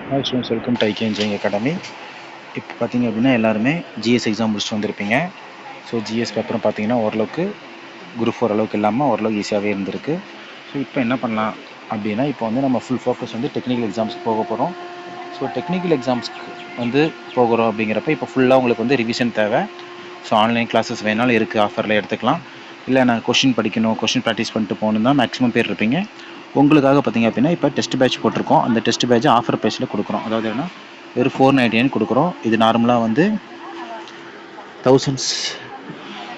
Hi students, welcome to IK engineering academy. இப்போ பார்த்தீங்க அப்படின்னா எல்லாருமே ஜிஎஸ் எக்ஸாம் முடிச்சுட்டு வந்திருப்பீங்க. ஸோ ஜிஎஸ் பேப்பரும் பார்த்தீங்கன்னா ஓரளவுக்கு குரூப் 4 அளவுக்கு இல்லாமல் ஓரளவுக்கு ஈஸியாகவே இருந்திருக்கு. ஸோ இப்போ என்ன பண்ணலாம் அப்படின்னா, இப்போ வந்து நம்ம ஃபுல் ஃபோக்கஸ் வந்து டெக்னிக்கல் எக்ஸாம்ஸ்க்கு போக போகிறோம். ஸோ டெக்னிக்கல் எக்ஸாம்ஸ்க்கு வந்து போகிறோம் அப்படிங்கிறப்ப இப்போ ஃபுல்லாக உங்களுக்கு வந்து ரிவிஷன் தேவை. ஸோ ஆன்லைன் கிளாஸஸ் வேணாலும் இருக்குது, ஆஃபரில் எடுத்துக்கலாம். இல்லை நான் கொஷின் படிக்கணும், கொஷின் ப்ராக்டிஸ் பண்ணிட்டு போகணும் தான் மேக்ஸிமம் பேர் இருப்பீங்க. உங்களுக்காக பார்த்தீங்க அப்படின்னா இப்போ டெஸ்ட் பேட்ச் போட்டிருக்கோம். அந்த டெஸ்ட் பேட்ச் ஆஃபர் ப்ரைஸில் கொடுக்குறோம். அதாவது என்ன, வெறும் 499 கொடுக்குறோம். இது நார்மலாக வந்து 1000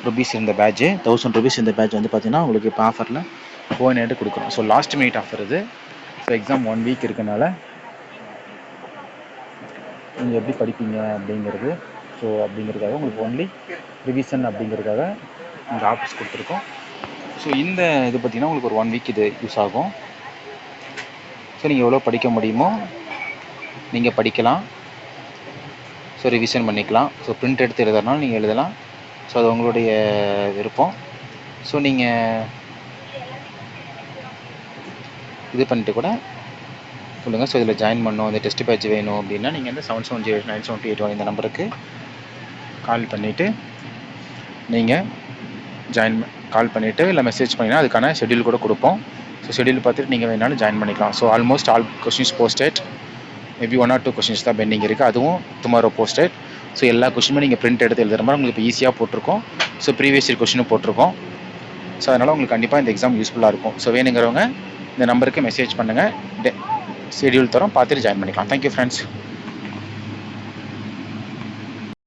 ருபீஸ் இந்த பேட்ச். 1000 ருபீஸ் இந்த பேட்ச் வந்து பார்த்தீங்கன்னா உங்களுக்கு இப்போ ஆஃபரில் 499 கொடுக்குறோம். ஸோ லாஸ்ட் மினிட் ஆஃபர் இது. ஸோ எக்ஸாம் 1 வீக் இருக்கனால நீங்கள் எப்படி படிப்பீங்க அப்படிங்கிறது, ஸோ அப்படிங்கிறதுக்காக உங்களுக்கு ஒன்லி ரிவிஷன் அப்படிங்கிறதுக்காக இந்த ஆஃபர்ஸ் கொடுத்துருக்கோம். ஸோ இந்த இது பார்த்திங்கன்னா உங்களுக்கு ஒரு 1 வீக் இது யூஸ் ஆகும். ஸோ நீங்கள் எவ்வளோ படிக்க முடியுமோ நீங்கள் படிக்கலாம். ஸோ ரிவிஷன் பண்ணிக்கலாம். ஸோ பிரிண்ட் எடுத்து எழுதுறதுனால நீங்கள் எழுதலாம். ஸோ அது உங்களுடைய விருப்பம். ஸோ நீங்கள் இது பண்ணிட்டு கூட சொல்லுங்கள். ஸோ இதில் ஜாயின் பண்ணணும், இந்த டெஸ்ட் பேட்ச் வேணும் அப்படின்னா நீங்கள் வந்து 77097281 இந்த நம்பருக்கு கால் பண்ணிவிட்டு நீங்கள் கால் பண்ணிவிட்டு இல்லை மெசேஜ் பண்ணிங்கன்னா அதுக்கான ஷெட்யூல் கூட கொடுப்போம். ஸோ ஷெட்யூல் பார்த்துட்டு நீங்கள் வேணாலும் ஜாயின் பண்ணிக்கலாம். So almost all questions posted. Maybe 1 or 2 questions தான் பெண்டிங் இருக்குது, அதுவும் டுமாரோ போஸ்டட். ஸோ எல்லா கொஸ்டினுமே நீங்கள் பிரிண்ட் எடுத்து எழுதுகிற மாதிரி உங்களுக்கு இப்போ ஈஸியாக போட்டிருக்கோம். ஸோ ப்ரீவியஸ் இயர் கொஸ்டினும் போட்டிருக்கோம். ஸோ அதனால் உங்களுக்கு கண்டிப்பாக இந்த எக்ஸாம் யூஸ்ஃபுல்லாக இருக்கும். ஸோ வேணுங்கிறவங்க இந்த நம்பருக்கு மெசேஜ் பண்ணுங்கள், ஷெட்யூல் தரோம், பார்த்துட்டு ஜாயின் பண்ணிக்கலாம். Thank you friends.